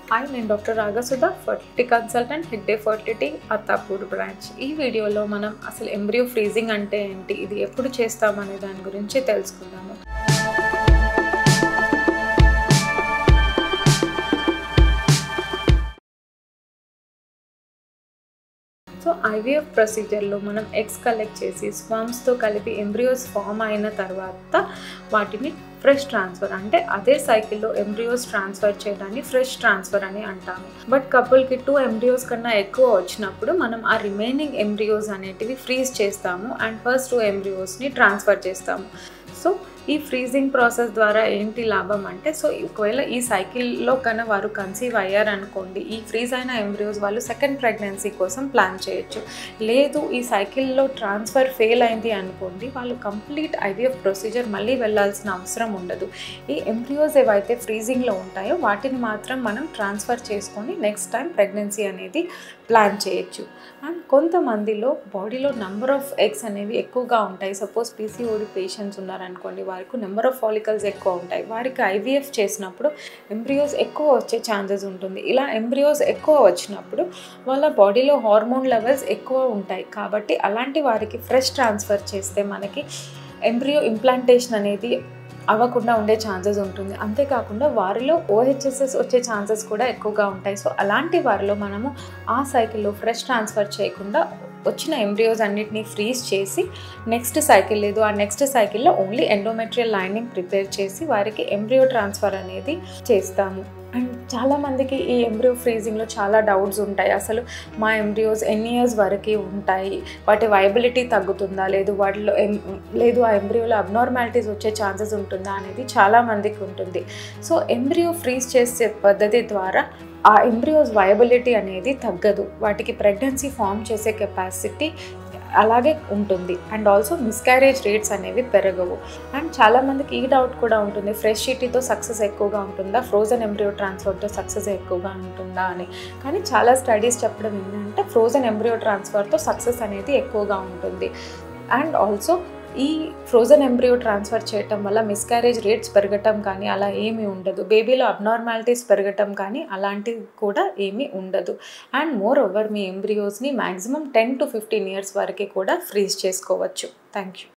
Hi, నేను doctor Ragasudha, fertility consultant, Hegde fertility, Attapur branch. ఈ వీడియోలో మనం అసలు ఎంబ్రియో ఫ్రీజింగ్ అంటే ఏంటి, ఇది ఎప్పుడు చేస్తామనే దాని గురించి తెలుసుకుందాము. సో ఐవీఎఫ్ ప్రొసీజర్లో మనం ఎగ్స్ కలెక్ట్ చేసి స్పర్మ్స్తో కలిపి ఎంబ్రియోస్ ఫామ్ అయిన తర్వాత వాటిని ఫ్రెష్ ట్రాన్స్ఫర్ అంటే అదే సైకిల్లో ఎంబ్రియోస్ ట్రాన్స్ఫర్ చేయడాన్ని ఫ్రెష్ ట్రాన్స్ఫర్ అని అంటాము. బట్ కపుల్కి 2 ఎంబ్రియోస్ కన్నా ఎక్కువ వచ్చినప్పుడు మనం ఆ రిమైనింగ్ ఎంబ్రియోస్ అనేటివి ఫ్రీజ్ చేస్తాము అండ్ ఫస్ట్ 2 ఎంబ్రియోస్ని ట్రాన్స్ఫర్ చేస్తాము. సో ఈ ఫ్రీజింగ్ ప్రాసెస్ ద్వారా ఏంటి లాభం అంటే, సో ఒకవేళ ఈ సైకిల్లో కన్నా వారు కన్సీవ్ అయ్యారనుకోండి, ఈ ఫ్రీజ్ అయిన ఎంబ్రియోస్ వాళ్ళు సెకండ్ ప్రెగ్నెన్సీ కోసం ప్లాన్ చేయొచ్చు. లేదు ఈ సైకిల్లో ట్రాన్స్ఫర్ ఫెయిల్ అయింది అనుకోండి, వాళ్ళు కంప్లీట్ ఐవీఎఫ్ ప్రొసీజర్ మళ్ళీ వెళ్ళాల్సిన అవసరం ఉండదు. ఈ ఎంబ్రియోస్ ఏవైతే ఫ్రీజింగ్లో ఉంటాయో వాటిని మాత్రం మనం ట్రాన్స్ఫర్ చేసుకొని నెక్స్ట్ టైం ప్రెగ్నెన్సీ అనేది ప్లాన్ చేయొచ్చు. అండ్ కొంతమందిలో బాడీలో నెంబర్ ఆఫ్ ఎగ్స్ అనేవి ఎక్కువగా ఉంటాయి. సపోజ్ పీసీఓడి పేషెంట్స్ ఉన్నారనుకోండి, వారికి నెంబర్ ఆఫ్ ఫాలికల్స్ ఎక్కువ ఉంటాయి. వారికి ఐవీఎఫ్ చేసినప్పుడు ఎంబ్రియోస్ ఎక్కువ వచ్చే ఛాన్సెస్ ఉంటుంది. ఇలా ఎంబ్రియోస్ ఎక్కువ వచ్చినప్పుడు వాళ్ళ బాడీలో హార్మోన్ లెవెల్స్ ఎక్కువ ఉంటాయి. కాబట్టి అలాంటి వారికి ఫ్రెష్ ట్రాన్స్ఫర్ చేస్తే మనకి ఎంబ్రియో ఇంప్లాంటేషన్ అనేది అవ్వకుండా ఉండే ఛాన్సెస్ ఉంటుంది. అంతేకాకుండా వారిలో ఓహెచ్ఎస్ఎస్ వచ్చే ఛాన్సెస్ కూడా ఎక్కువగా ఉంటాయి. సో అలాంటి వారిలో మనము ఆ సైకిల్లో ఫ్రెష్ ట్రాన్స్ఫర్ చేయకుండా వచ్చిన ఎంబ్రియోస్ అన్నిటినీ ఫ్రీజ్ చేసి నెక్స్ట్ సైకిల్ లేదు ఆ నెక్స్ట్ సైకిల్లో ఓన్లీ ఎండోమెట్రియల్ లైనింగ్ ప్రిపేర్ చేసి వారికి ఎంబ్రియో ట్రాన్స్ఫర్ అనేది చేస్తాము. అండ్ చాలామందికి ఈ ఎంబ్రియో ఫ్రీజింగ్లో చాలా డౌట్స్ ఉంటాయి. అసలు మా ఎంబ్రియోస్ ఎన్ని ఇయర్స్ వరకు ఉంటాయి, వాటి వైబిలిటీ తగ్గుతుందా, లేదు ఆ ఎంబ్రియోలో అబ్నార్మాలిటీస్ వచ్చే ఛాన్సెస్ ఉంటుందా అనేది చాలామందికి ఉంటుంది. సో ఎంబ్రియో ఫ్రీజ్ చేసే పద్ధతి ద్వారా ఆ ఎంబ్రియోస్ వయబిలిటీ అనేది తగ్గదు, వాటికి ప్రెగ్నెన్సీ ఫామ్ చేసే కెపాసిటీ అలాగే ఉంటుంది. అండ్ ఆల్సో మిస్క్యారేజ్ రేట్స్ అనేవి పెరగవు. అండ్ చాలామందికి ఈ డౌట్ కూడా ఉంటుంది, ఫ్రెష్ ఈటీతో సక్సెస్ ఎక్కువగా ఉంటుందా, ఫ్రోజన్ ఎంబ్రియో ట్రాన్స్ఫర్తో సక్సెస్ ఎక్కువగా ఉంటుందా అని. కానీ చాలా స్టడీస్ చెప్పడం ఏంటంటే ఫ్రోజన్ ఎంబ్రియో ట్రాన్స్ఫర్తో సక్సెస్ అనేది ఎక్కువగా ఉంటుంది. అండ్ ఆల్సో ఈ ఫ్రోజన్ ఎంబ్రియో ట్రాన్స్ఫర్ చేయటం వల్ల మిస్క్యారేజ్ రేట్స్ పెరగటం కానీ అలా ఏమీ ఉండదు. బేబీలో అబ్నార్మాలిటీస్ పెరగటం కానీ అలాంటివి కూడా ఏమీ ఉండదు. అండ్ మోర్ ఓవర్ మీ ఎంబ్రియోస్ని మ్యాక్సిమం 10 to 15 years వరకు కూడా ఫ్రీజ్ చేసుకోవచ్చు. Thank you.